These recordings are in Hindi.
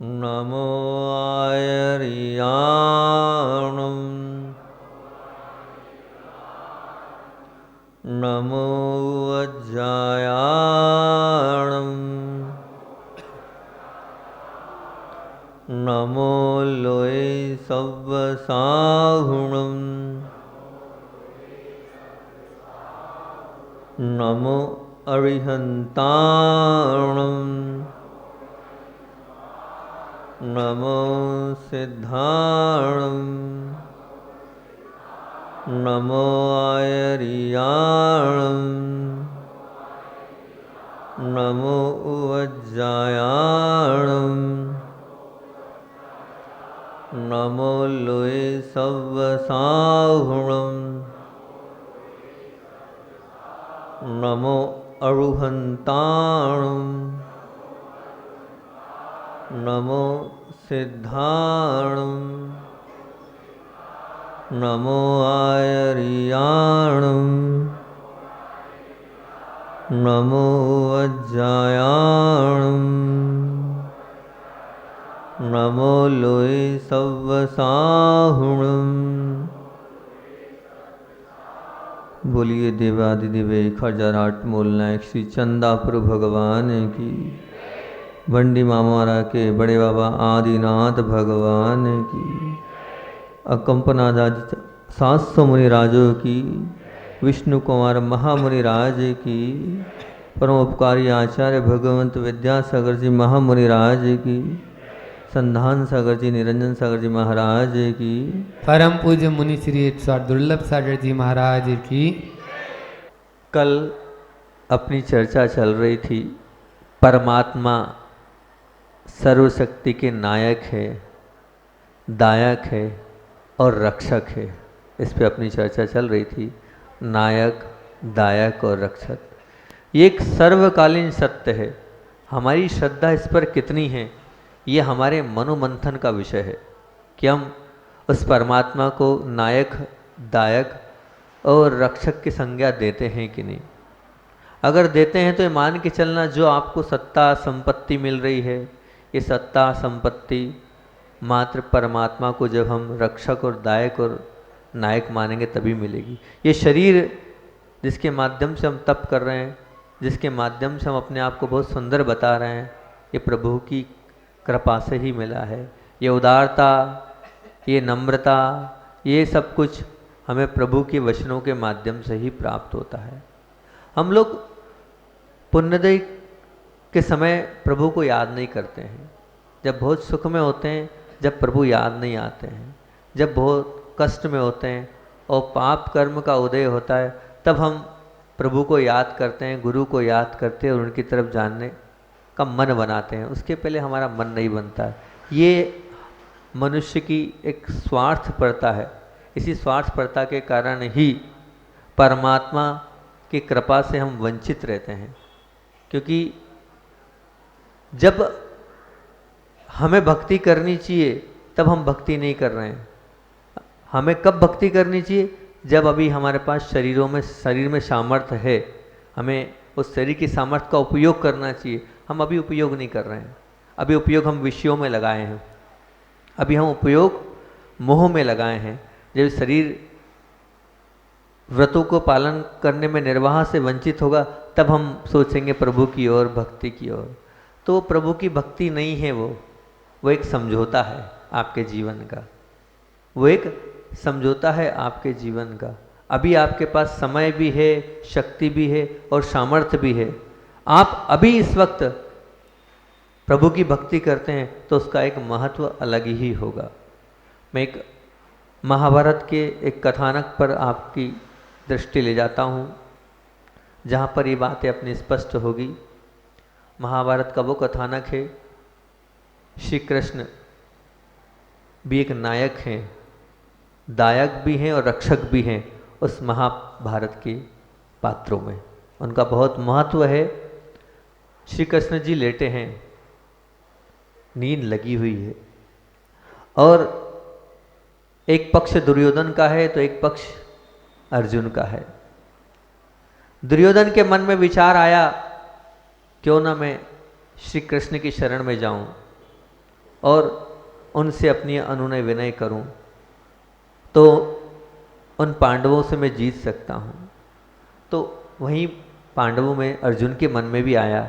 नमो आयर्याणं नमो वज्रायाणं नमो लोये सव्वसाहुणं नमो अरिहन्ताणं नमो सिद्धाणं नमो आयर्याणं नमो वज्रायाणं नमो लोये सव्वसाहुणं नमो अरुहन्ताणं नमो सिद्धाणं नमो आयर्याणं नमो वज्रायाणं नमो लोये सव्वसाहुणं। बोलिए देवादिदेव खरजराट मूलनायक श्री चंदापुर भगवान की, बंडी मामारा के बड़े बाबा आदिनाथ भगवान की, अकंपनादादि 700 मुनि राजों की, विष्णु कुमार महामुनि राज की, परम उपकारी आचार्य भगवंत विद्यासागर जी महामुनि राज की, संधान सागर जी निरंजन सागर जी महाराज की, परम पूज्य मुनि श्री दुर्लभ सागर जी महाराज की। कल अपनी चर्चा चल रही थी, परमात्मा सर्वशक्ति के नायक है, दायक है और रक्षक है। इस पे अपनी चर्चा चल रही थी, नायक, दायक और रक्षक। ये एक सर्वकालीन सत्य है। हमारी श्रद्धा इस पर कितनी है, ये हमारे मनोमंथन का विषय है कि हम उस परमात्मा को नायक, दायक और रक्षक की संज्ञा देते हैं कि नहीं। अगर देते हैं तो ये मान के चलना, जो आपको सत्ता संपत्ति मिल रही है, ये सत्ता संपत्ति मात्र परमात्मा को जब हम रक्षक और दायक और नायक मानेंगे तभी मिलेगी। ये शरीर जिसके माध्यम से हम तप कर रहे हैं, जिसके माध्यम से हम अपने आप को बहुत सुंदर बता रहे हैं, ये प्रभु की कृपा से ही मिला है। ये उदारता, ये नम्रता, ये सब कुछ हमें प्रभु के वचनों के माध्यम से ही प्राप्त होता है। हम लोग पुण्योदय के समय प्रभु को याद नहीं करते हैं। जब बहुत सुख में होते हैं, जब प्रभु याद नहीं आते हैं, जब बहुत कष्ट में होते हैं और पाप कर्म का उदय होता है, तब हम प्रभु को याद करते हैं, गुरु को याद करते हैं और उनकी तरफ जानने का मन बनाते हैं। उसके पहले हमारा मन नहीं बनता है। ये मनुष्य की एक स्वार्थपरता है। इसी स्वार्थपरता के कारण ही परमात्मा की कृपा से हम वंचित रहते हैं। क्योंकि जब हमें भक्ति करनी चाहिए तब हम भक्ति नहीं कर रहे हैं। हमें कब भक्ति करनी चाहिए? जब अभी हमारे पास शरीर में सामर्थ्य है, हमें उस शरीर की सामर्थ्य का उपयोग करना चाहिए। हम अभी उपयोग नहीं कर रहे हैं। अभी उपयोग हम विषयों में लगाए हैं, अभी हम उपयोग मोह में लगाए हैं। जब शरीर व्रतों को पालन करने में निर्वाह से वंचित होगा, तब हम सोचेंगे प्रभु की ओर, भक्ति की ओर। तो प्रभु की भक्ति नहीं है, वो एक समझौता है आपके जीवन का। वो एक समझौता है आपके जीवन का। अभी आपके पास समय भी है, शक्ति भी है और सामर्थ्य भी है। आप अभी इस वक्त प्रभु की भक्ति करते हैं तो उसका एक महत्व अलग ही होगा। मैं एक महाभारत के एक कथानक पर आपकी दृष्टि ले जाता हूँ, जहाँ पर ये बातें अपनी स्पष्ट होगी। महाभारत का वो कथानक है, श्री कृष्ण भी एक नायक हैं, दायक भी हैं और रक्षक भी हैं उस महाभारत के पात्रों में। उनका बहुत महत्व है। श्री कृष्ण जी लेटे हैं, नींद लगी हुई है और एक पक्ष दुर्योधन का है तो एक पक्ष अर्जुन का है। दुर्योधन के मन में विचार आया, क्यों ना मैं श्री कृष्ण की शरण में जाऊं। और उनसे अपनी अनुनय विनय करूं तो उन पांडवों से मैं जीत सकता हूं। तो वहीं पांडवों में अर्जुन के मन में भी आया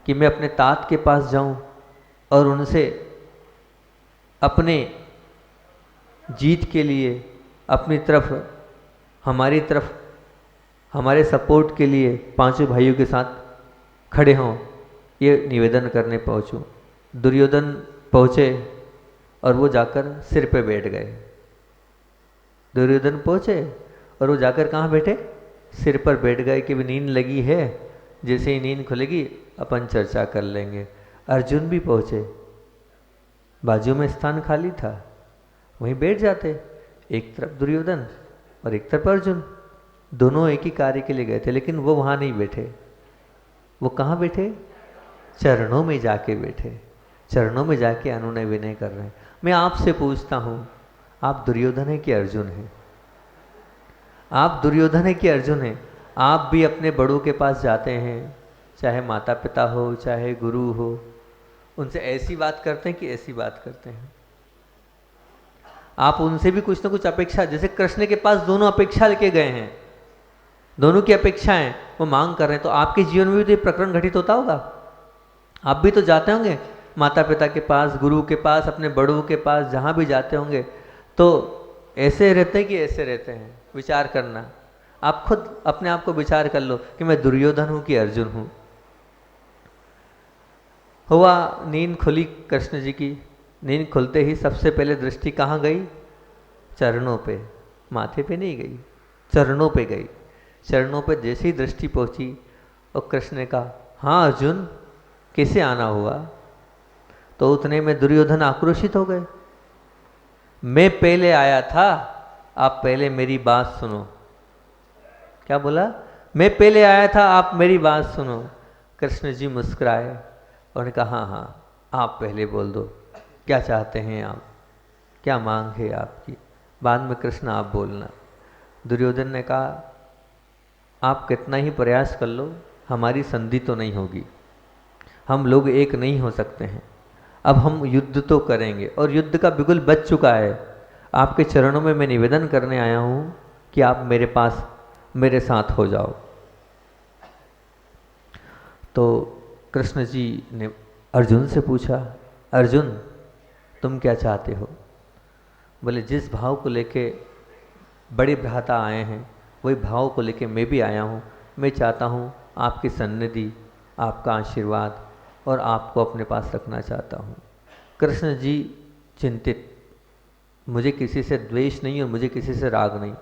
कि मैं अपने तात के पास जाऊं और उनसे अपने जीत के लिए अपनी तरफ हमारे सपोर्ट के लिए पांचों भाइयों के साथ खड़े हों, ये निवेदन करने पहुंचूं। दुर्योधन पहुंचे और वो जाकर सिर पे बैठ गए। दुर्योधन पहुंचे और वो जाकर कहाँ बैठे? सिर पर बैठ गए कि भी नींद लगी है, जैसे ही नींद खुलेगी अपन चर्चा कर लेंगे। अर्जुन भी पहुंचे, बाजू में स्थान खाली था, वहीं बैठ जाते, एक तरफ दुर्योधन और एक तरफ अर्जुन, दोनों एक ही कार्य के लिए गए थे। लेकिन वो वहाँ नहीं बैठे, वो कहाँ बैठे? चरणों में जाके बैठे, चरणों में जाके अनुनय विनय कर रहे हैं। मैं आपसे पूछता हूँ, आप दुर्योधन है कि अर्जुन है? आप दुर्योधन है कि अर्जुन है? आप भी अपने बड़ों के पास जाते हैं, चाहे माता पिता हो चाहे गुरु हो, उनसे ऐसी बात करते हैं कि ऐसी बात करते हैं? आप उनसे भी कुछ ना कुछ अपेक्षा, जैसे कृष्ण के पास दोनों अपेक्षा लेके गए हैं, दोनों की अपेक्षाएं वो मांग कर रहे हैं। तो आपके जीवन में भी तो ये प्रकरण घटित होता होगा, आप भी तो जाते होंगे माता पिता के पास, गुरु के पास, अपने बड़ों के पास, जहाँ भी जाते होंगे तो ऐसे रहते हैं कि ऐसे रहते हैं? विचार करना, आप खुद अपने आप को विचार कर लो कि मैं दुर्योधन हूँ कि अर्जुन हूँ। हुआ नींद खुली कृष्ण जी की, नींद खुलते ही सबसे पहले दृष्टि कहाँ गई? चरणों पे, माथे पे नहीं गई, चरणों पे गई। चरणों पे जैसे ही दृष्टि पहुंची और कृष्ण ने कहा, हाँ अर्जुन कैसे आना हुआ? तो उतने में दुर्योधन आक्रोशित हो गए, मैं पहले आया था, आप पहले मेरी बात सुनो। क्या बोला? मैं पहले आया था, आप मेरी बात सुनो। कृष्ण जी मुस्कुराए और उन्होंने कहा, हाँ हाँ आप पहले बोल दो, क्या चाहते हैं आप, क्या मांग है आपकी, बाद में कृष्ण आप बोलना। दुर्योधन ने कहा, आप कितना ही प्रयास कर लो हमारी संधि तो नहीं होगी, हम लोग एक नहीं हो सकते हैं। अब हम युद्ध तो करेंगे और युद्ध का बिगुल बज चुका है। आपके चरणों में मैं निवेदन करने आया हूँ कि आप मेरे पास मेरे साथ हो जाओ। तो कृष्ण जी ने अर्जुन से पूछा, अर्जुन तुम क्या चाहते हो? बोले, जिस भाव को लेके बड़े भ्राता आए हैं वही भाव को लेके मैं भी आया हूँ। मैं चाहता हूँ आपकी सन्निधि, आपका आशीर्वाद और आपको अपने पास रखना चाहता हूँ। कृष्ण जी चिंतित, मुझे किसी से द्वेष नहीं और मुझे किसी से राग नहीं,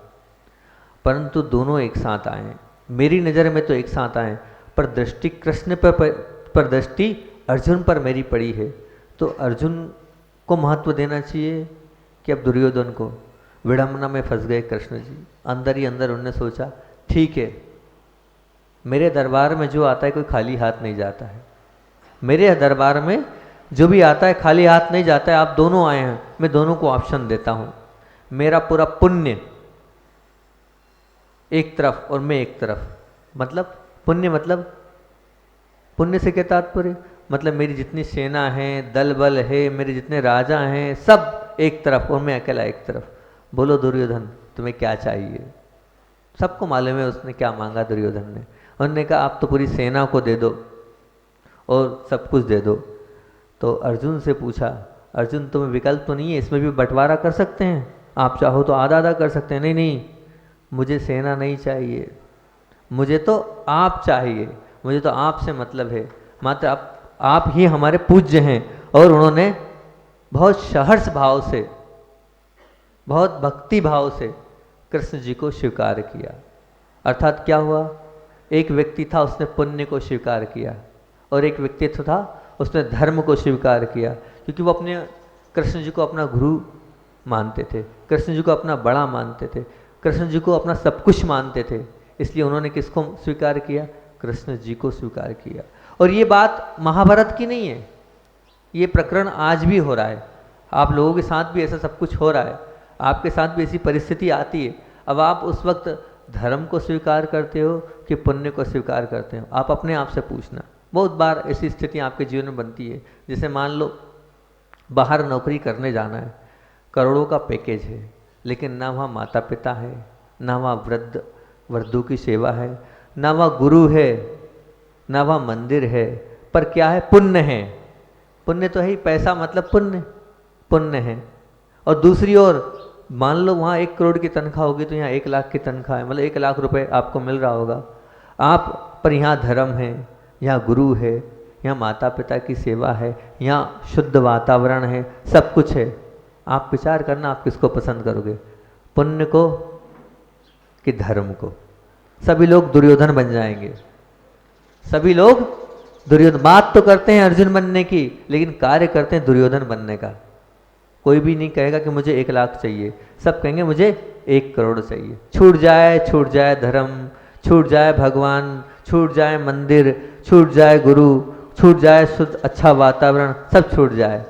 परंतु दोनों एक साथ आए, मेरी नज़र में तो एक साथ आए, पर दृष्टि कृष्ण पर दृष्टि अर्जुन पर मेरी पड़ी है। तो अर्जुन को महत्व देना चाहिए कि अब दुर्योधन को? विडंबना में फंस गए कृष्ण जी। अंदर ही अंदर उन्होंने सोचा, ठीक है, मेरे दरबार में जो आता है कोई खाली हाथ नहीं जाता है, मेरे दरबार में जो भी आता है खाली हाथ नहीं जाता है। आप दोनों आए हैं, मैं दोनों को ऑप्शन देता हूँ। मेरा पूरा पुण्य एक तरफ और मैं एक तरफ, मतलब पुण्य, मतलब पुण्य से क्या तात्पर्य? मतलब मेरी जितनी सेना है, दल बल है, मेरे जितने राजा हैं, सब एक तरफ और मैं अकेला एक तरफ। बोलो दुर्योधन तुम्हें क्या चाहिए? सबको मालूम है उसने क्या मांगा दुर्योधन ने। उन्होंने कहा, आप तो पूरी सेना को दे दो और सब कुछ दे दो। तो अर्जुन से पूछा, अर्जुन तुम्हें विकल्प तो नहीं है, इसमें भी बंटवारा कर सकते हैं, आप चाहो तो आधा आधा कर सकते हैं। नहीं नहीं, मुझे सेना नहीं चाहिए, मुझे तो आप चाहिए, मुझे तो आपसे मतलब है, मात्र आप ही हमारे पूज्य हैं। और उन्होंने बहुत सहर्ष भाव से, बहुत भक्ति भाव से कृष्ण जी को स्वीकार किया। अर्थात क्या हुआ? एक व्यक्ति था उसने पुण्य को स्वीकार किया और एक व्यक्तित्व था उसने धर्म को स्वीकार किया, क्योंकि वो अपने कृष्ण जी को अपना गुरु मानते थे, कृष्ण जी को अपना बड़ा मानते थे, कृष्ण जी को अपना सब कुछ मानते थे। इसलिए उन्होंने किसको स्वीकार किया? कृष्ण जी को स्वीकार किया। और ये बात महाभारत की नहीं है, ये प्रकरण आज भी हो रहा है। आप लोगों के साथ भी ऐसा सब कुछ हो रहा है, आपके साथ भी ऐसी परिस्थिति आती है। अब आप उस वक्त धर्म को स्वीकार करते हो कि पुण्य को स्वीकार करते हो? आप अपने आप से पूछना। बहुत बार ऐसी स्थिति आपके जीवन में बनती है। जैसे मान लो बाहर नौकरी करने जाना है, करोड़ों का पैकेज है, लेकिन ना वहाँ माता पिता है, ना वहाँ वृद्ध वृद्धों की सेवा है, ना वहाँ गुरु है, ना वहाँ मंदिर है, पर क्या है, पुण्य है। पुण्य तो है ही, पैसा मतलब पुण्य, पुण्य है। और दूसरी ओर मान लो वहाँ 1 करोड़ की तनख्वाह होगी तो यहाँ 1 लाख की तनख्वाह है, मतलब 1 लाख रुपए आपको मिल रहा होगा आप, पर यहाँ धर्म है, यहाँ गुरु है, यहाँ माता पिता की सेवा है, यहाँ शुद्ध वातावरण है, सब कुछ है। आप विचार करना आप किसको पसंद करोगे, पुण्य को कि धर्म को? सभी लोग दुर्योधन बन जाएंगे, सभी लोग दुर्योधन। बात तो करते हैं अर्जुन बनने की, लेकिन कार्य करते हैं दुर्योधन बनने का। कोई भी नहीं कहेगा कि मुझे 1 लाख चाहिए, सब कहेंगे मुझे 1 करोड़ चाहिए। छूट जाए धर्म, छूट जाए भगवान, छूट जाए मंदिर, छूट जाए गुरु, छूट जाए शुद्ध अच्छा वातावरण, सब छूट जाए,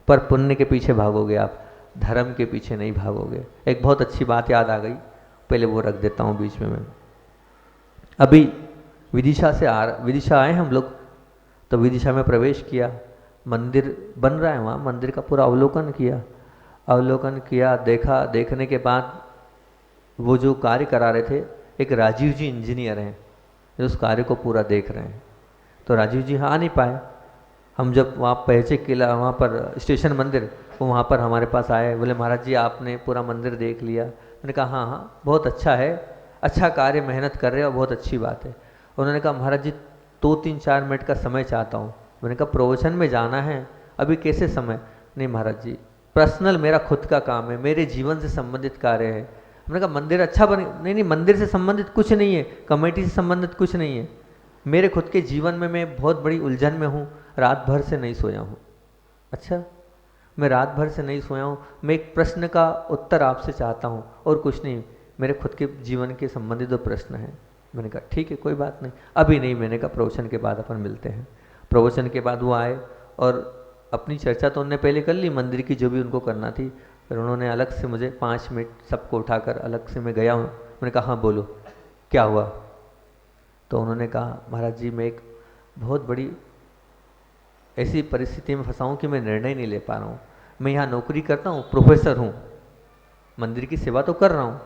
पर पुण्य के पीछे भागोगे आप, धर्म के पीछे नहीं भागोगे। एक बहुत अच्छी बात याद आ गई, पहले वो रख देता हूँ बीच में मैं। अभी विदिशा आए हम लोग, तो विदिशा में प्रवेश किया, मंदिर बन रहा है वहाँ, मंदिर का पूरा अवलोकन किया, देखा। देखने के बाद वो जो कार्य करा रहे थे, एक राजीव जी इंजीनियर हैं जो उस कार्य को पूरा देख रहे हैं। तो राजीव जी आ नहीं पाए। हम जब वहाँ पहुँचे किला, वहाँ पर स्टेशन मंदिर, वो वहाँ पर हमारे पास आए, बोले महाराज जी आपने पूरा मंदिर देख लिया? मैंने कहा हाँ हाँ बहुत अच्छा है, अच्छा कार्य, मेहनत कर रहे हो, बहुत अच्छी बात है। उन्होंने कहा महाराज जी 2-3-4 मिनट का समय चाहता हूँ। मैंने कहा प्रवचन में जाना है, अभी कैसे समय? नहीं महाराज जी, पर्सनल मेरा खुद का काम है, मेरे जीवन से संबंधित कार्य है। मैंने कहा मंदिर अच्छा बने? नहीं, मंदिर से संबंधित कुछ नहीं है, कमेटी से संबंधित कुछ नहीं है, मेरे खुद के जीवन में मैं बहुत बड़ी उलझन में हूँ, रात भर से नहीं सोया हूँ। अच्छा, मैं रात भर से नहीं सोया हूँ, मैं एक प्रश्न का उत्तर आपसे चाहता हूँ और कुछ नहीं, मेरे खुद के जीवन के संबंधित 2 प्रश्न हैं। मैंने कहा ठीक है कोई बात नहीं, अभी नहीं। मैंने कहा प्रवचन के बाद अपन मिलते हैं। प्रवचन के बाद वो आए और अपनी चर्चा तो उन्होंने पहले कर ली मंदिर की, जो भी उनको करना थी। फिर उन्होंने अलग से मुझे 5 मिनट सबको उठाकर अलग से मैं गया हूँ। मैंने कहा हाँ बोलो क्या हुआ? तो उन्होंने कहा महाराज जी मैं एक बहुत बड़ी ऐसी परिस्थिति में फंसा हूँ कि मैं निर्णय नहीं ले पा रहा हूँ। मैं यहाँ नौकरी करता हूँ, प्रोफेसर हूँ, मंदिर की सेवा तो कर रहा हूँ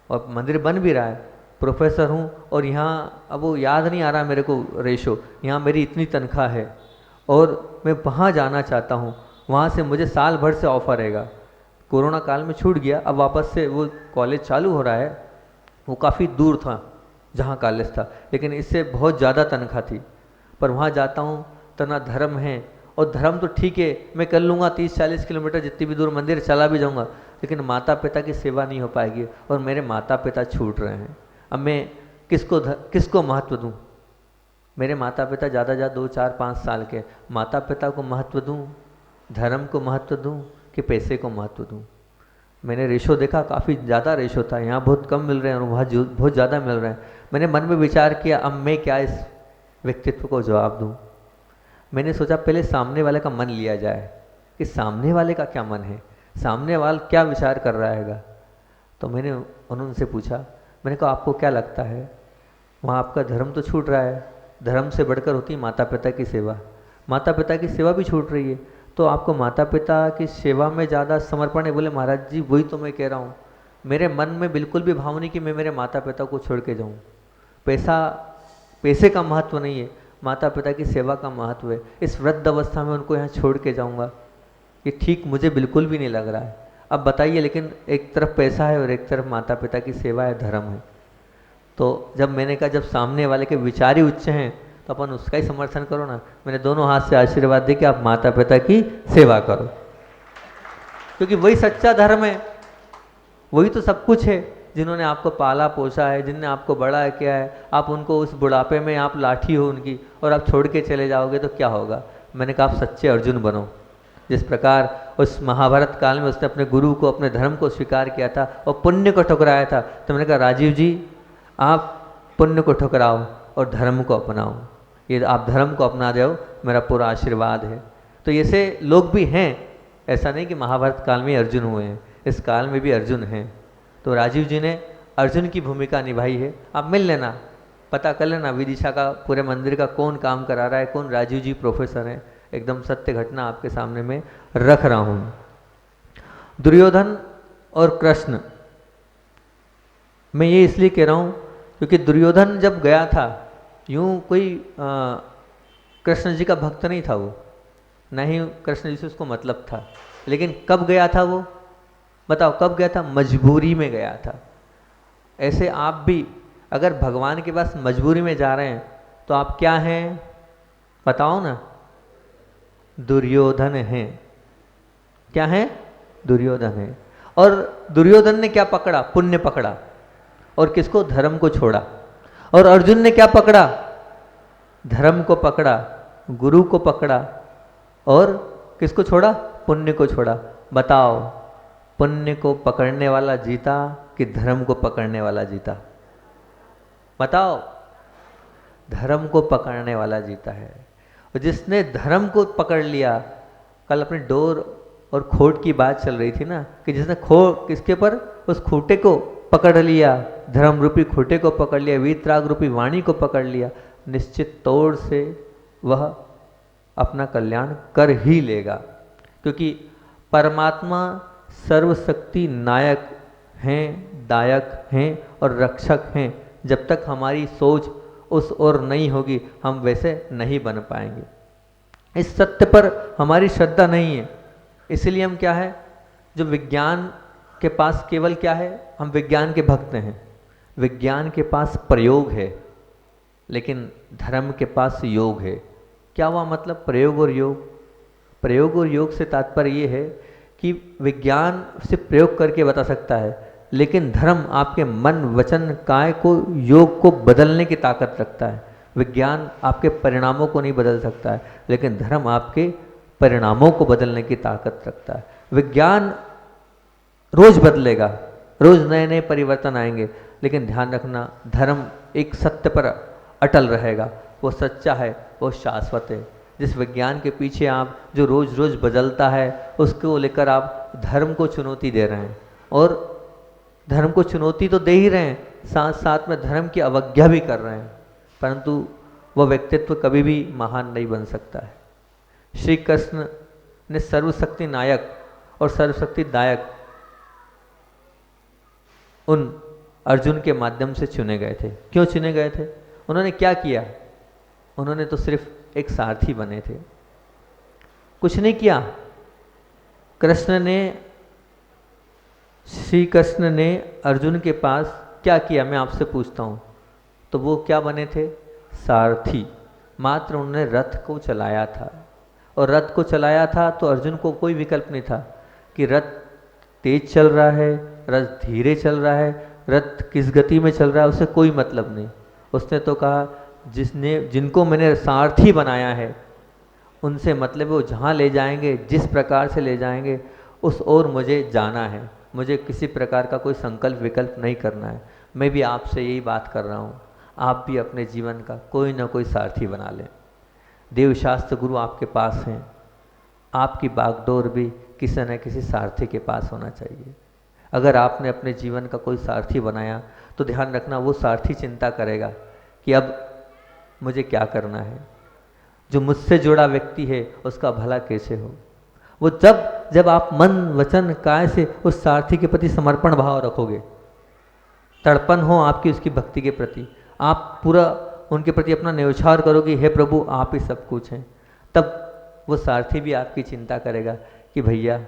और मंदिर बन भी रहा है, प्रोफेसर हूँ, और यहाँ अब वो याद नहीं आ रहा मेरे को रेशो, यहाँ मेरी इतनी तनख्वाह है और मैं वहाँ जाना चाहता हूँ, वहाँ से मुझे साल भर से ऑफर रहेगा। कोरोना काल में छूट गया, अब वापस से वो कॉलेज चालू हो रहा है। वो काफ़ी दूर था जहाँ कॉलेज था, लेकिन इससे बहुत ज़्यादा तनख्वाह थी, पर वहाँ जाता हूँ तो ना धर्म है, और धर्म तो ठीक है मैं कर लूँगा 30-40 किलोमीटर जितनी भी दूर मंदिर चला भी जाऊँगा, लेकिन माता पिता की सेवा नहीं हो पाएगी और मेरे माता पिता छूट रहे हैं। अब मैं किसको महत्व दूँ? मेरे माता पिता ज़्यादा 2-4-5 साल के, माता पिता को महत्व दूँ, धर्म को महत्व दूँ कि पैसे को महत्व दूँ? मैंने रेशो देखा, काफ़ी ज़्यादा रेशो था, यहाँ बहुत कम मिल रहे हैं और वहाँ बहुत ज़्यादा मिल रहे हैं। मैंने मन में विचार किया अब मैं क्या इस व्यक्तित्व को जवाब दूँ। मैंने सोचा पहले सामने वाले का मन लिया जाए कि सामने वाले का क्या मन है, सामने वाला क्या विचार कर रहा है। तो मैंने उनसे पूछा, मैंने कहा आपको क्या लगता है वहाँ आपका धर्म तो छूट रहा है, धर्म से बढ़कर होती है माता पिता की सेवा, माता पिता की सेवा भी छूट रही है, तो आपको माता पिता की सेवा में ज़्यादा समर्पण है? बोले महाराज जी वही तो मैं कह रहा हूँ, मेरे मन में बिल्कुल भी भाव नहीं कि मैं मेरे माता पिता को छोड़ के जाऊँ। पैसे का महत्व नहीं है, माता पिता की सेवा का महत्व है। इस वृद्ध अवस्था में उनको यहाँ छोड़ के जाऊँगा, ये ठीक मुझे बिल्कुल भी नहीं लग रहा है। अब बताइए, लेकिन एक तरफ पैसा है और एक तरफ माता पिता की सेवा है, धर्म है। तो जब मैंने कहा जब सामने वाले के विचार ही उच्च हैं तो अपन उसका ही समर्थन करो ना। मैंने दोनों हाथ से आशीर्वाद दे कि आप माता पिता की सेवा करो, क्योंकि वही सच्चा धर्म है, वही तो सब कुछ है। जिन्होंने आपको पाला पोसा है, जिनने आपको बड़ा किया है, आप उनको उस बुढ़ापे में आप लाठी हो उनकी और आप छोड़ के चले जाओगे तो क्या होगा? मैंने कहा आप सच्चे अर्जुन बनो। जिस प्रकार उस महाभारत काल में उसने अपने गुरु को, अपने धर्म को स्वीकार किया था और पुण्य को ठुकराया था, तो मैंने कहा राजीव जी आप पुण्य को ठुकराओ और धर्म को अपनाओ। ये आप धर्म को अपना दो, मेरा पूरा आशीर्वाद है। तो ऐसे लोग भी हैं, ऐसा नहीं कि महाभारत काल में अर्जुन हुए हैं, इस काल में भी अर्जुन हैं। तो राजीव जी ने अर्जुन की भूमिका निभाई है। आप मिल लेना, पता कर लेना विदिशा का पूरे मंदिर का कौन काम करा रहा है, कौन राजीव जी प्रोफेसर हैं, एकदम सत्य घटना आपके सामने में रख रहा हूँ। दुर्योधन और कृष्ण, मैं ये इसलिए कह रहा हूँ क्योंकि दुर्योधन जब गया था, यूँ कोई कृष्ण जी का भक्त नहीं था वो, ना ही कृष्ण जी से उसको मतलब था। लेकिन कब गया था वो, बताओ कब गया था? मजबूरी में गया था। ऐसे आप भी अगर भगवान के पास मजबूरी में जा रहे हैं तो आप क्या हैं बताओ ना? दुर्योधन हैं। क्या हैं? दुर्योधन हैं। और दुर्योधन ने क्या पकड़ा? पुण्य पकड़ा। और किसको? धर्म को छोड़ा। और अर्जुन ने क्या पकड़ा? धर्म को पकड़ा, गुरु को पकड़ा, और किसको छोड़ा? पुण्य को छोड़ा। बताओ, पुण्य को पकड़ने वाला जीता कि धर्म को पकड़ने वाला जीता? बताओ। धर्म को पकड़ने वाला जीता है। और जिसने धर्म को पकड़ लिया, कल अपनी डोर और खोट की बात चल रही थी ना, कि जिसने किसके पर? उस खूटे को पकड़ लिया, धर्म रूपी खूटे को पकड़ लिया, वीतराग रूपी वाणी को पकड़ लिया, निश्चित तौर से वह अपना कल्याण कर ही लेगा। क्योंकि परमात्मा सर्वशक्ति नायक हैं, दायक हैं और रक्षक हैं। जब तक हमारी सोच उस ओर नहीं होगी, हम वैसे नहीं बन पाएंगे। इस सत्य पर हमारी श्रद्धा नहीं है, इसलिए हम क्या है, जो विज्ञान के पास केवल क्या है, हम विज्ञान के भक्त हैं। विज्ञान के पास प्रयोग है, लेकिन धर्म के पास योग है। क्या हुआ मतलब प्रयोग और योग? प्रयोग और योग से तात्पर्य ये है कि विज्ञान सिर्फ प्रयोग करके बता सकता है, लेकिन धर्म आपके मन, वचन, काय को, योग को बदलने की ताकत रखता है। विज्ञान आपके परिणामों को नहीं बदल सकता है, लेकिन धर्म आपके परिणामों को बदलने की ताकत रखता है। विज्ञान रोज बदलेगा, रोज नए नए परिवर्तन आएंगे, लेकिन ध्यान रखना धर्म एक सत्य पर अटल रहेगा। वो सच्चा है, वो शाश्वत है। जिस विज्ञान के पीछे आप जो रोज रोज बदलता है, उसको लेकर आप धर्म को चुनौती दे रहे हैं, और धर्म को चुनौती तो दे ही रहे हैं, साथ साथ में धर्म की अवज्ञा भी कर रहे हैं, परंतु वह व्यक्तित्व कभी भी महान नहीं बन सकता है। श्री कृष्ण ने सर्वशक्ति नायक और सर्वशक्ति दायक उन अर्जुन के माध्यम से चुने गए थे। क्यों चुने गए थे? उन्होंने क्या किया? उन्होंने तो सिर्फ एक सारथी बने थे, कुछ नहीं किया। श्री कृष्ण ने अर्जुन के पास क्या किया, मैं आपसे पूछता हूँ? तो वो क्या बने थे? सारथी। मात्र उन्होंने रथ को चलाया था, और रथ को चलाया था तो अर्जुन को कोई विकल्प नहीं था कि रथ तेज चल रहा है, रथ धीरे चल रहा है, रथ किस गति में चल रहा है, उससे कोई मतलब नहीं। उसने तो कहा जिनको मैंने सारथी बनाया है उनसे मतलब वो जहाँ ले जाएंगे, जिस प्रकार से ले जाएंगे, उस ओर मुझे जाना है। मुझे किसी प्रकार का कोई संकल्प विकल्प नहीं करना है। मैं भी आपसे यही बात कर रहा हूँ, आप भी अपने जीवन का कोई ना कोई सारथी बना लें। देवशास्त्र गुरु आपके पास हैं, आपकी बागडोर भी किसी न किसी सारथी के पास होना चाहिए। अगर आपने अपने जीवन का कोई सारथी बनाया तो ध्यान रखना, वो सारथी चिंता करेगा कि अब मुझे क्या करना है। जो मुझसे जुड़ा व्यक्ति है उसका भला कैसे हो। वो जब आप मन, वचन, काय से उस सारथी के प्रति समर्पण भाव रखोगे, तड़पन हो आपकी उसकी भक्ति के प्रति, आप पूरा उनके प्रति अपना न्यौछावर करोगे, हे प्रभु आप ही सब कुछ हैं, तब वो सारथी भी आपकी चिंता करेगा कि भैया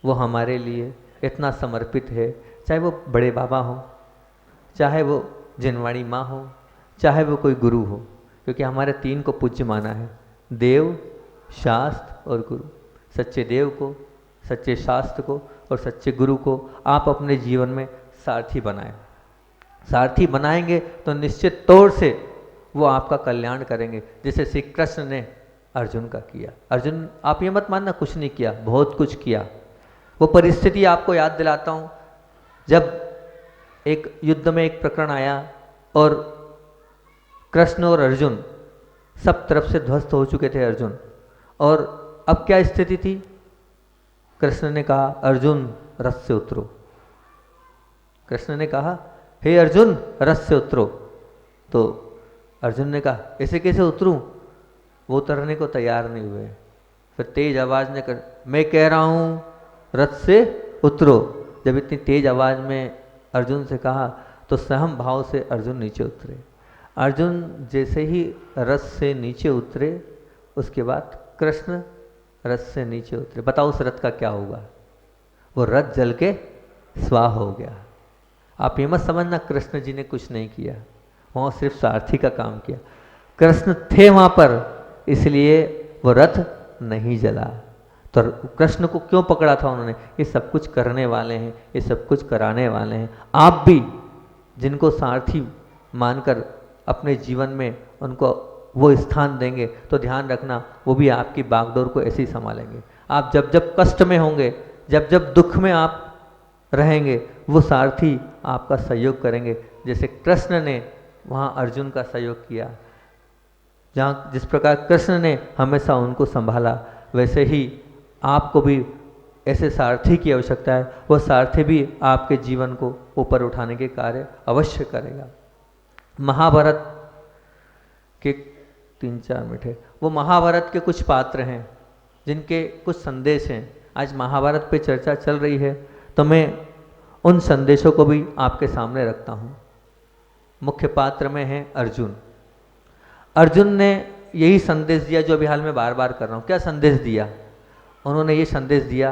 वो हमारे लिए इतना समर्पित है। चाहे वो बड़े बाबा हो, चाहे वो जिनवाणी माँ हो, चाहे वो कोई गुरु हो, क्योंकि हमारे तीन को पूज्य माना है, देव, शास्त्र और गुरु। सच्चे देव को, सच्चे शास्त्र को और सच्चे गुरु को आप अपने जीवन में सारथी बनाएं। सारथी बनाएंगे तो निश्चित तौर से वो आपका कल्याण करेंगे, जैसे श्री कृष्ण ने अर्जुन का किया। अर्जुन, आप ये मत मानना कुछ नहीं किया, बहुत कुछ किया। वो परिस्थिति आपको याद दिलाता हूँ, जब एक युद्ध में एक प्रकरण आया और कृष्ण और अर्जुन सब तरफ से ध्वस्त हो चुके थे अर्जुन, और अब क्या स्थिति थी? कृष्ण ने कहा अर्जुन रथ से उतरो। कृष्ण ने कहा हे अर्जुन रथ से उतरो। तो अर्जुन ने कहा ऐसे कैसे उतरूं? वो उतरने को तैयार नहीं हुए। फिर तेज आवाज ने कर, मैं कह रहा हूँ रथ से उतरो। जब इतनी तेज आवाज में अर्जुन से कहा तो सहम भाव से अर्जुन नीचे उतरे। अर्जुन जैसे ही रथ से नीचे उतरे, उसके बाद कृष्ण रथ से नीचे उतरे। बताओ उस रथ का क्या हुआ? वो रथ जल के स्वाह हो गया। आप ये मत समझना कृष्ण जी ने कुछ नहीं किया, वहाँ सिर्फ सारथी का काम किया। कृष्ण थे वहाँ पर, इसलिए वो रथ नहीं जला। तो कृष्ण को क्यों पकड़ा था उन्होंने? ये सब कुछ करने वाले हैं, ये सब कुछ कराने वाले हैं। आप भी जिनको सारथी मानकर अपने जीवन में उनको वो स्थान देंगे तो ध्यान रखना वो भी आपकी बागडोर को ऐसे ही संभालेंगे। आप जब जब कष्ट में होंगे, जब जब दुख में आप रहेंगे, वो सारथी आपका सहयोग करेंगे। जैसे कृष्ण ने वहाँ अर्जुन का सहयोग किया, जहाँ जिस प्रकार कृष्ण ने हमेशा उनको संभाला, वैसे ही आपको भी ऐसे सारथी की आवश्यकता है। वह सारथी भी आपके जीवन को ऊपर उठाने के कार्य अवश्य करेगा। महाभारत के 3-4 मिनट है, वो महाभारत के कुछ पात्र हैं जिनके कुछ संदेश हैं। आज महाभारत पे चर्चा चल रही है तो मैं उन संदेशों को भी आपके सामने रखता हूँ। मुख्य पात्र में है अर्जुन। अर्जुन ने यही संदेश दिया जो अभी हाल में बार बार कर रहा हूँ। क्या संदेश दिया? उन्होंने ये संदेश दिया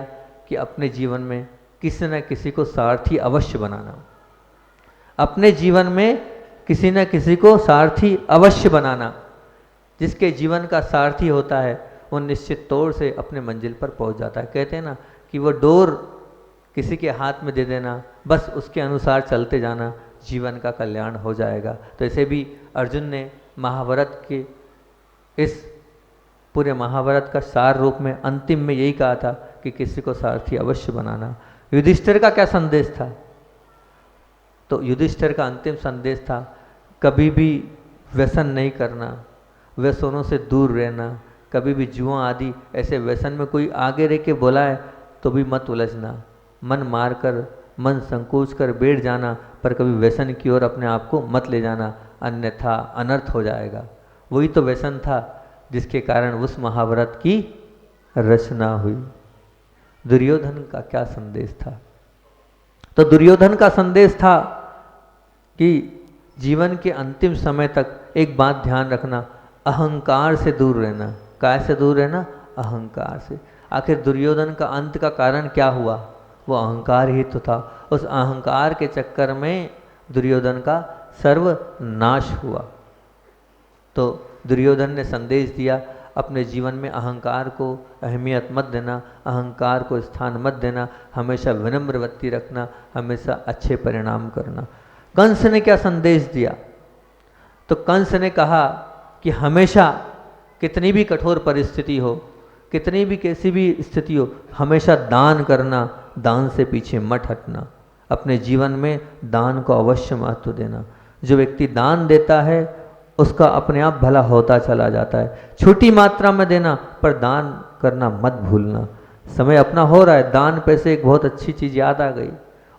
कि अपने जीवन में किसी न किसी को सारथी अवश्य बनाना। अपने जीवन में किसी न किसी को सारथी अवश्य बनाना। जिसके जीवन का सारथी होता है वो निश्चित तौर से अपने मंजिल पर पहुंच जाता है। कहते हैं ना कि वो डोर किसी के हाथ में दे देना, बस उसके अनुसार चलते जाना, जीवन का कल्याण हो जाएगा। तो ऐसे भी अर्जुन ने महाभारत के इस पूरे महाभारत का सार रूप में अंतिम में यही कहा था कि किसी को सारथी अवश्य बनाना। युधिष्ठिर का क्या संदेश था? तो युधिष्ठिर का अंतिम संदेश था कभी भी व्यसन नहीं करना, व्यसनों से दूर रहना। कभी भी जुआ आदि ऐसे व्यसन में कोई आगे रह के बुलाए तो भी मत उलझना, मन मार कर, मन संकोच कर बैठ जाना, पर कभी व्यसन की ओर अपने आप को मत ले जाना, अन्यथा अनर्थ हो जाएगा। वही तो व्यसन था जिसके कारण उस महाभारत की रचना हुई। दुर्योधन का क्या संदेश था? तो दुर्योधन का संदेश था कि जीवन के अंतिम समय तक एक बात ध्यान रखना, अहंकार से दूर रहना। काय से दूर रहना? अहंकार से। आखिर दुर्योधन का अंत का कारण क्या हुआ? वो अहंकार ही तो था। उस अहंकार के चक्कर में दुर्योधन का सर्वनाश हुआ। तो दुर्योधन ने संदेश दिया अपने जीवन में अहंकार को अहमियत मत देना, अहंकार को स्थान मत देना, हमेशा विनम्र वृत्ति रखना, हमेशा अच्छे परिणाम करना। कंस ने क्या संदेश दिया? तो कंस ने कहा कि हमेशा कितनी भी कठोर परिस्थिति हो, कितनी भी कैसी भी स्थिति हो, हमेशा दान करना, दान से पीछे मत हटना। अपने जीवन में दान को अवश्य महत्व देना। जो व्यक्ति दान देता है उसका अपने आप भला होता चला जाता है। छोटी मात्रा में देना, पर दान करना मत भूलना। समय अपना हो रहा है, दान पैसे एक बहुत अच्छी चीज़ याद आ गई,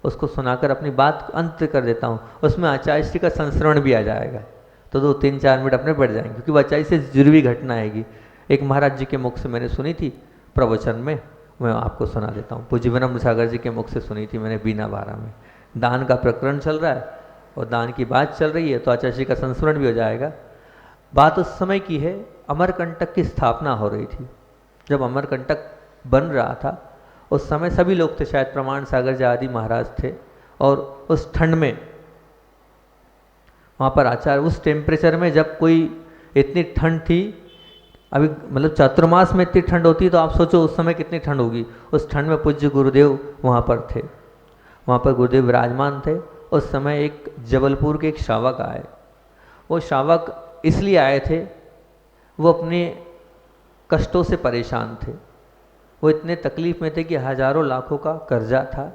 उसको सुनाकर अपनी बात अंत कर देता हूँ। उसमें आचार्य का संस्मरण भी आ जाएगा तो 2-3-4 मिनट अपने बढ़ जाएंगे, क्योंकि वो आचार्य से जुड़ी हुई घटना आएगी। एक महाराज जी के मुख से मैंने सुनी थी प्रवचन में, मैं आपको सुना देता हूँ। पूज्य विनम्र सागर जी के मुख से सुनी थी मैंने बीना बारा में। दान का प्रकरण चल रहा है और दान की बात चल रही है तो आचार्य जी का संस्मरण भी हो जाएगा। बात उस समय की है, अमरकंटक की स्थापना हो रही थी। जब अमरकंटक बन रहा था उस समय सभी लोग थे, शायद प्रमाण सागर जी आदि महाराज थे, और उस ठंड में वहाँ पर आचार्य उस टेम्परेचर में, जब कोई इतनी ठंड थी, अभी मतलब चातुर्मास में इतनी ठंड होती है तो आप सोचो उस समय कितनी ठंड होगी। उस ठंड में पूज्य गुरुदेव वहाँ पर थे, वहाँ पर गुरुदेव विराजमान थे। उस समय एक जबलपुर के एक श्रावक आए। वो श्रावक इसलिए आए थे, वो अपने कष्टों से परेशान थे। वो इतने तकलीफ में थे कि हजारों लाखों का कर्जा था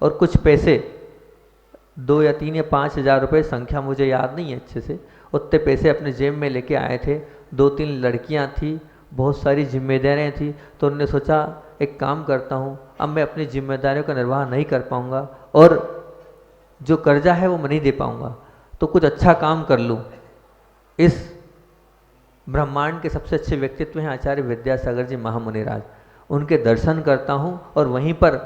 और कुछ पैसे 2 या 3 या 5 हज़ार रुपये, संख्या मुझे याद नहीं है अच्छे से, उतने पैसे अपने जेब में लेके आए थे। 2-3 लड़कियां थी, बहुत सारी जिम्मेदारियां थी। तो उन्होंने सोचा एक काम करता हूँ, अब मैं अपनी जिम्मेदारियों का निर्वाह नहीं कर पाऊँगा और जो कर्जा है वो मैं नहीं दे पाऊँगा, तो कुछ अच्छा काम कर लूँ। इस ब्रह्मांड के सबसे अच्छे व्यक्तित्व हैं आचार्य विद्यासागर जी महामुनिराज। उनके दर्शन करता हूँ और वहीं पर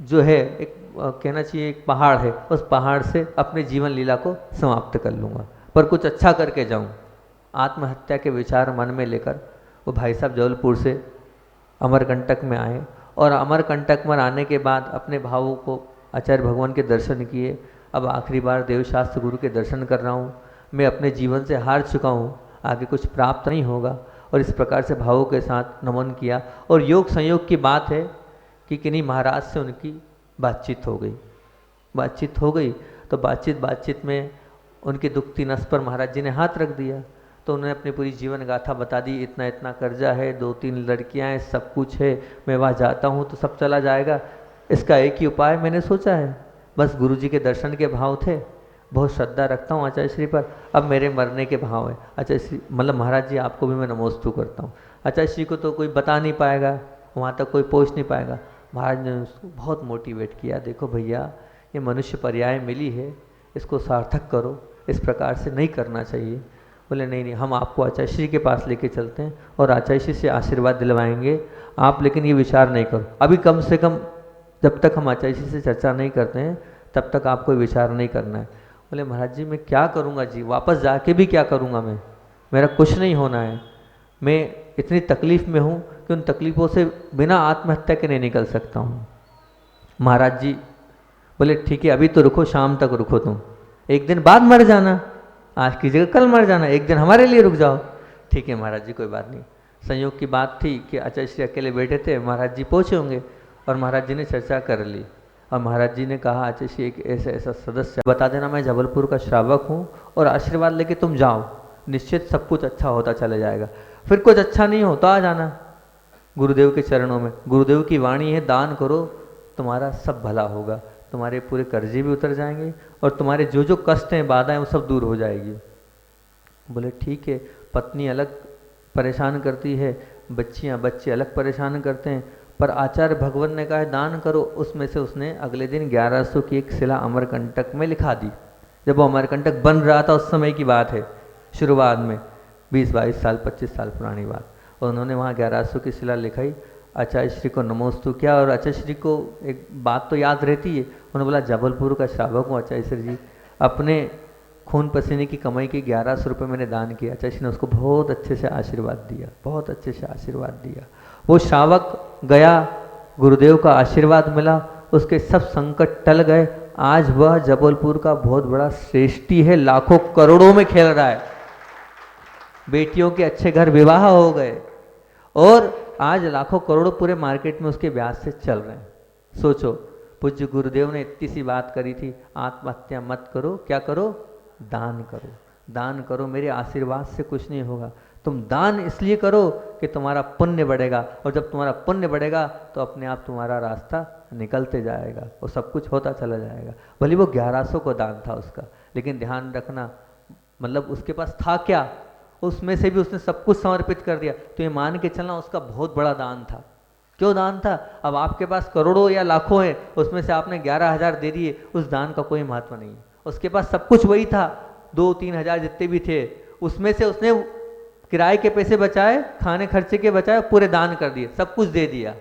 जो है एक कहना चाहिए एक पहाड़ है, उस पहाड़ से अपने जीवन लीला को समाप्त कर लूँगा, पर कुछ अच्छा करके जाऊँ। आत्महत्या के विचार मन में लेकर वो भाई साहब जबलपुर से अमरकंटक में आए और अमरकंटक में आने के बाद अपने भावों को आचार्य भगवान के दर्शन किए। अब आखिरी बार देवशास्त्र गुरु के दर्शन कर रहा हूँ, मैं अपने जीवन से हार चुका हूँ, आगे कुछ प्राप्त नहीं होगा। और इस प्रकार से भावों के साथ नमन किया। और योग संयोग की बात है कि किन्हीं महाराज से उनकी बातचीत हो गई। तो बातचीत में उनकी दुखती नस पर महाराज जी ने हाथ रख दिया। तो उन्होंने अपनी पूरी जीवन गाथा बता दी, इतना इतना कर्जा है, 2-3 लड़कियां हैं, सब कुछ है, मैं वहाँ जाता हूँ तो सब चला जाएगा, इसका एक ही उपाय मैंने सोचा है, बस गुरु जी के दर्शन के भाव थे, बहुत श्रद्धा रखता हूँ आचार्य श्री पर, अब मेरे मरने के भाव है। आचार्य श्री मतलब महाराज जी आपको भी मैं नमोस्तु करता हूँ। आचार्य श्री को तो कोई बता नहीं पाएगा, वहाँ तक कोई पहुँच नहीं पाएगा। महाराज ने उसको बहुत मोटिवेट किया, देखो भैया ये मनुष्य पर्याय मिली है, इसको सार्थक करो, इस प्रकार से नहीं करना चाहिए। बोले नहीं, हम आपको आचार्य श्री के पास लेके चलते हैं और आचार्य श्री से आशीर्वाद दिलवाएंगे, आप लेकिन ये विचार नहीं करो अभी, कम से कम जब तक हम आचार्य श्री से चर्चा नहीं करते हैं तब तक आपको विचार नहीं करना है। बोले महाराज जी मैं क्या करूँगा जी, वापस जाके भी क्या करूँगा मैं, मेरा कुछ नहीं होना है, मैं इतनी तकलीफ़ में हूँ कि उन तकलीफ़ों से बिना आत्महत्या के नहीं निकल सकता हूँ। महाराज जी बोले ठीक है अभी तो रुको, शाम तक रुको, तुम एक दिन बाद मर जाना, आज की जगह कल मर जाना, एक दिन हमारे लिए रुक जाओ। ठीक है महाराज जी कोई बात नहीं। संयोग की बात थी कि आचार्य श्री अकेले बैठे थे, महाराज जी पहुँचे होंगे और महाराज जी ने चर्चा कर ली और महाराज जी ने कहा आचार्य श्री एक ऐसा सदस्य बता देना, मैं जबलपुर का श्रावक हूँ और आशीर्वाद लेके तुम जाओ, निश्चित सब कुछ अच्छा होता चला जाएगा, फिर कुछ अच्छा नहीं हो तो आ जाना गुरुदेव के चरणों में। गुरुदेव की वाणी है, दान करो तुम्हारा सब भला होगा, तुम्हारे पूरे कर्जे भी उतर जाएंगे और तुम्हारे जो जो कष्ट हैं बाधाएं वो सब दूर हो जाएगी। बोले ठीक है। पत्नी अलग परेशान करती है, बच्चे अलग परेशान करते हैं, पर आचार्य भगवान ने कहा है दान करो। उसमें से उसने अगले दिन 1100 की एक शिला अमरकंटक में लिखा दी। जब वो अमरकंटक बन रहा था उस समय की बात है, शुरुआत में 20-22 साल 25 साल पुरानी बात, और उन्होंने वहाँ 1100 की शिला लिखाई, आचार्य श्री को नमोस्तु किया। और आचार्य श्री को एक बात तो याद रहती है, उन्होंने बोला जबलपुर का श्रावक हूँ आचार्य श्री जी, अपने खून पसीने की कमाई के 1100 रुपये मैंने दान किया। आचार्य श्री ने उसको बहुत अच्छे से आशीर्वाद दिया, बहुत अच्छे से आशीर्वाद दिया। वो श्रावक गया, गुरुदेव का आशीर्वाद मिला, उसके सब संकट टल गए। आज वह जबलपुर का बहुत बड़ा श्रेष्ठी है, लाखों करोड़ों में खेल रहा है, बेटियों के अच्छे घर विवाह हो गए और आज लाखों करोड़ों पूरे मार्केट में उसके ब्याज से चल रहे हैं। सोचो, पूज्य गुरुदेव ने इतनी सी बात करी थी, आत्महत्या मत करो, क्या करो, दान करो, दान करो, मेरे आशीर्वाद से कुछ नहीं होगा, तुम दान इसलिए करो कि तुम्हारा पुण्य बढ़ेगा, और जब तुम्हारा पुण्य बढ़ेगा तो अपने आप तुम्हारा रास्ता निकलते जाएगा और सब कुछ होता चला जाएगा। भले वो 1100 को दान था उसका, लेकिन ध्यान रखना, मतलब उसके पास था क्या, उसमें से भी उसने सब कुछ समर्पित कर दिया। तो ये मान के चलना उसका बहुत बड़ा दान था। क्यों दान था? अब आपके पास करोड़ों या लाखों है, उसमें से आपने 11,000 दे दिए, उस दान का कोई महत्व नहीं है। उसके पास सब कुछ वही था, 2-3 हज़ार जितने भी थे, उसमें से उसने किराए के पैसे बचाए, खाने खर्चे के बचाए, पूरे दान कर दिए, सब कुछ दे दिया।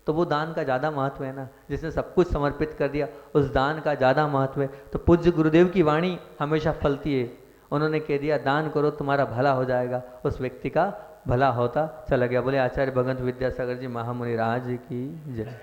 तो वो दान का ज़्यादा महत्व है ना, जिसने सब कुछ समर्पित कर दिया, उस दान का ज़्यादा महत्व है। तो पूज्य गुरुदेव की वाणी हमेशा फलती है। उन्होंने कह दिया दान करो तुम्हारा भला हो जाएगा, उस व्यक्ति का भला होता चला गया। बोले आचार्य भगवंत विद्यासागर जी महामुनि राज की जय।